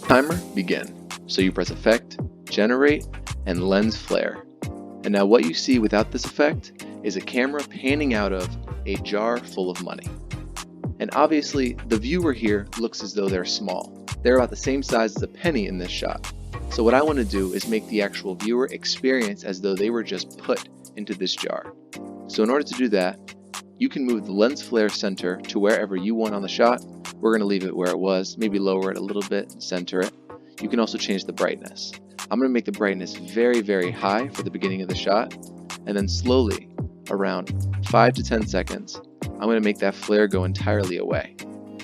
Timer, begin. So you press Effect, Generate, and Lens Flare. And now what you see without this effect is a camera panning out of a jar full of money. And obviously, the viewer here looks as though they're small. They're about the same size as a penny in this shot. So what I want to do is make the actual viewer experience as though they were just put into this jar. So in order to do that, you can move the lens flare center to wherever you want on the shot. We're going to leave it where it was, maybe lower it a little bit and center it. You can also change the brightness. I'm going to make the brightness very, very high for the beginning of the shot, and then slowly, around 5 to 10 seconds, I'm going to make that flare go entirely away.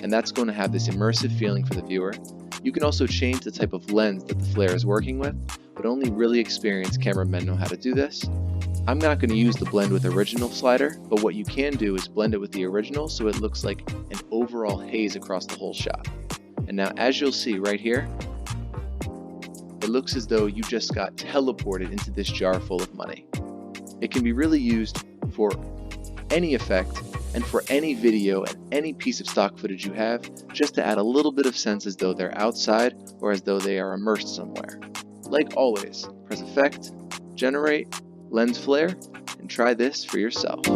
And that's going to have this immersive feeling for the viewer. You can also change the type of lens that the flare is working with, but only really experienced cameramen know how to do this. I'm not going to use the blend with original slider, but what you can do is blend it with the original so it looks like an overall haze across the whole shot. And now as you'll see right here, it looks as though you just got teleported into this jar full of money. It can be really used for any effect and for any video and any piece of stock footage you have, just to add a little bit of sense as though they're outside or as though they are immersed somewhere. Like always, press Effect, Generate, Lens Flare, and try this for yourself.